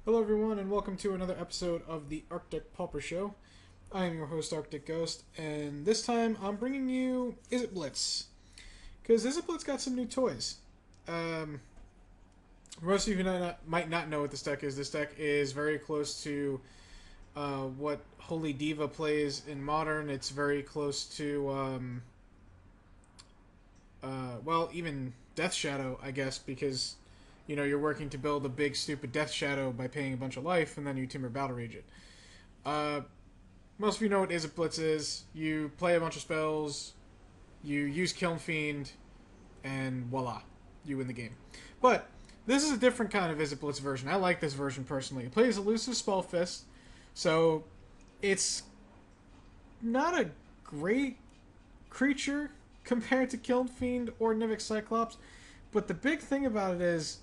Hello, everyone, and welcome to another episode of the Arctic Pauper Show. I am your host, Arctic Ghost, and this time I'm bringing you Izzet Blitz. Because Izzet Blitz got some new toys. Most of you might not know what this deck is. This deck is very close to what Holy Diva plays in Modern. It's very close to, well, even Death Shadow, I guess, because you're working to build a big, stupid Death Shadow by paying a bunch of life, and then you Timber Battle Rage it. Most of you know what Izzet Blitz is. You play a bunch of spells, you use Kiln Fiend, and voila, you win the game. But this is a different kind of Izzet Blitz version. I like this version personally. It plays Elusive Spell Fist, so it's not a great creature compared to Kiln Fiend or Nivik Cyclops, but the big thing about it is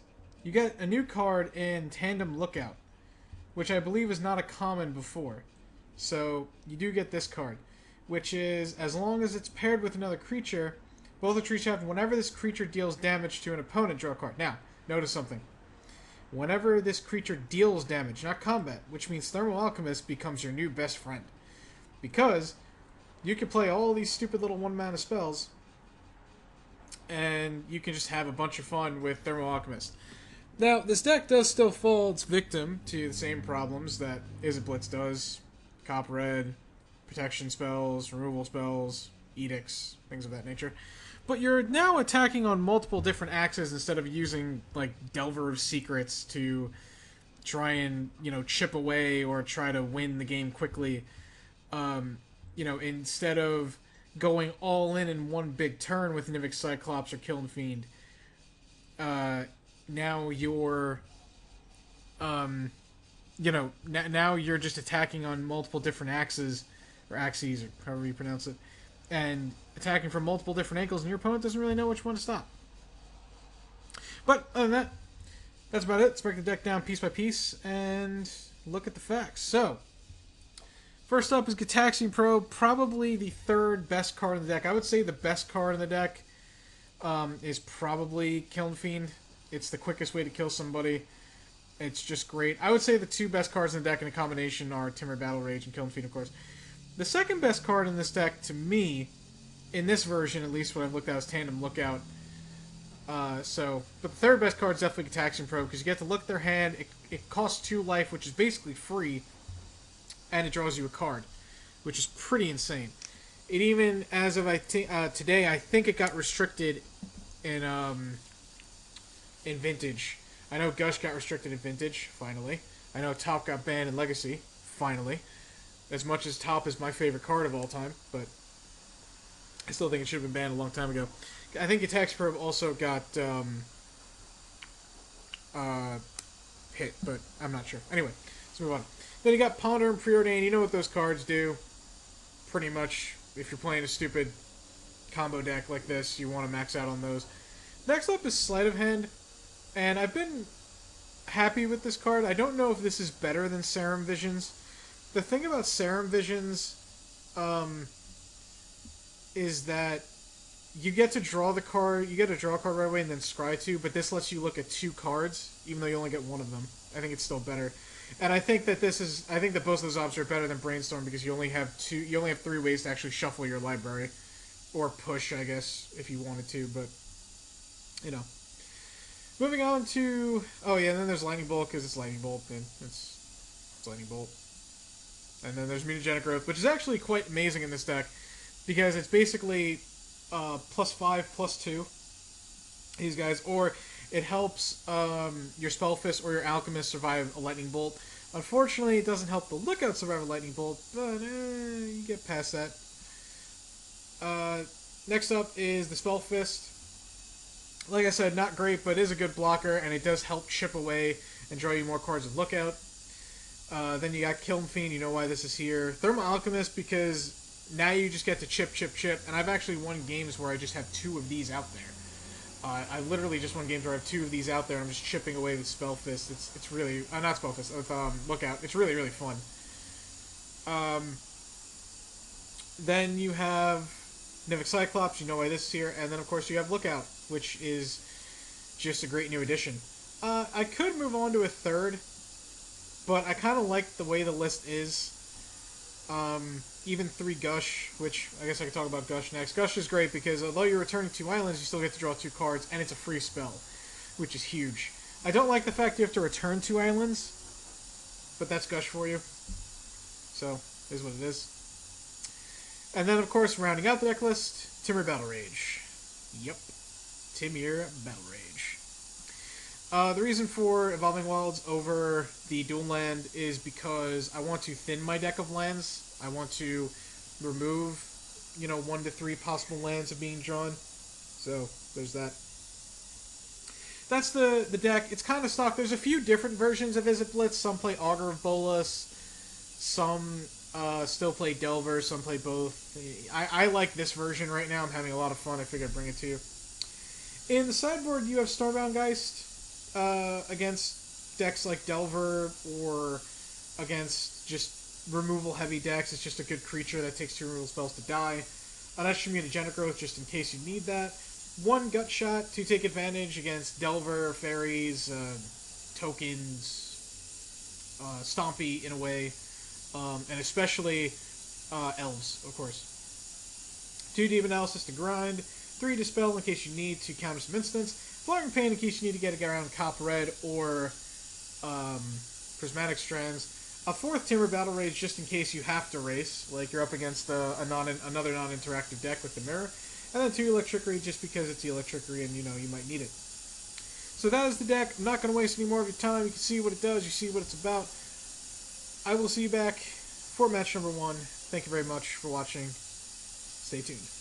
you get a new card in Tandem Lookout, which I believe is not a common before. So you do get this card, which is, as long as it's paired with another creature, both the creatures have, whenever this creature deals damage to an opponent, draw a card. Now, notice something. Whenever this creature deals damage, not combat, which means Thermo Alchemist becomes your new best friend. Because you can play all these stupid little one-mana spells, and you can just have a bunch of fun with Thermo Alchemist. Now, this deck does still fall its victim to the same problems that Izzet Blitz does. Cop Red, protection spells, removal spells, edicts, things of that nature. But you're now attacking on multiple different axes instead of using, like, Delver of Secrets to try and, chip away or try to win the game quickly. Instead of going all in one big turn with Nivik Cyclops or Kiln Fiend, now you're, now you're just attacking on multiple different axes, or axes, or however you pronounce it, and attacking from multiple different angles, and your opponent doesn't really know which one to stop. But other than that, that's about it. Let's break the deck down piece by piece and look at the facts. So, first up is Gitaxian Probe, probably the third best card in the deck. I would say the best card in the deck is probably Kiln Fiend. It's the quickest way to kill somebody. It's just great. I would say the two best cards in the deck in a combination are Timber Battle Rage and Kiln Fiend, of course. The second best card in this deck, to me, in this version, at least what I've looked at, is Tandem Lookout. But the third best card is definitely Gitaxian Probe, because you get to look at their hand. It costs 2 life, which is basically free, and it draws you a card, which is pretty insane. It even, as of today, I think it got restricted in Vintage. I know Gush got restricted in Vintage, finally. I know Top got banned in Legacy, finally. As much as Top is my favorite card of all time, but I still think it should have been banned a long time ago. I think Attack Probe also got hit, but I'm not sure. Anyway, let's move on. Then you got Ponder and Preordain. You know what those cards do. Pretty much, if you're playing a stupid combo deck like this, you want to max out on those. Next up is Sleight of Hand. And I've been happy with this card. I don't know if this is better than Serum Visions. The thing about Serum Visions is that you get to draw the card. You get to draw a card right away and then scry 2, but this lets you look at 2 cards, even though you only get one of them. I think it's still better. And I think that I think that both of those options are better than Brainstorm because you only have 3 ways to actually shuffle your library. Or push, I guess, if you wanted to, but, Moving on to... Oh, yeah, and then there's Lightning Bolt, because it's Lightning Bolt, and it's Lightning Bolt. And then there's Mutagenic Growth, which is actually quite amazing in this deck, because it's basically +5, +2, these guys, or it helps your Spellfist or your Alchemist survive a Lightning Bolt. Unfortunately, it doesn't help the Lookout survive a Lightning Bolt, but you get past that. Next up is the Spellfist. Like I said, not great, but it is a good blocker, and it does help chip away and draw you more cards with Lookout. Then you got Kiln Fiend, you know why this is here. Thermo Alchemist, because now you just get to chip, and I've actually won games where I just have 2 of these out there. I literally just won games where I have 2 of these out there, and I'm just chipping away with Spellfist. It's really... not Spellfist, with Lookout. It's really, really fun. Then you have Nivik Cyclops, you know why this is here, and then of course you have Lookout, which is just a great new addition. I could move on to a third, but I kind of like the way the list is. Even 3 Gush, which I guess I could talk about Gush next. Gush is great because although you're returning 2 islands, you still get to draw 2 cards, and it's a free spell, which is huge. I don't like the fact you have to return 2 islands, but that's Gush for you. So, it is what it is. And then, of course, rounding out the deck list, Timur Battle Rage. Yep. Timur Battle Rage. The reason for Evolving Wilds over the Dual Land is because I want to thin my deck of lands. I want to remove, 1 to 3 possible lands of being drawn. So, there's that. That's the deck. It's kind of stock. There's a few different versions of Izzet Blitz. Some play Augur of Bolas. Some still play Delver. Some play both. I like this version right now. I'm having a lot of fun. I figured I'd bring it to you. In the sideboard, you have Stormbound Geist against decks like Delver, or against just removal-heavy decks. It's just a good creature that takes 2 removal spells to die. An extra Mutagenic Growth, just in case you need that. 1 Gut Shot to take advantage against Delver, Fairies, tokens, Stompy in a way, and especially Elves, of course. 2 Deep Analysis to grind. 3 Dispel in case you need to counter some instants. Flaring Pain in case you need to get around Cop Red or Prismatic Strands. A 4th Timur Battle Rage just in case you have to race, like you're up against another non-interactive deck with the Mirror. And then 2 Electricity just because it's the Electricity and you might need it. So that is the deck. I'm not going to waste any more of your time. You can see what it does. You see what it's about. I will see you back for match number 1. Thank you very much for watching. Stay tuned.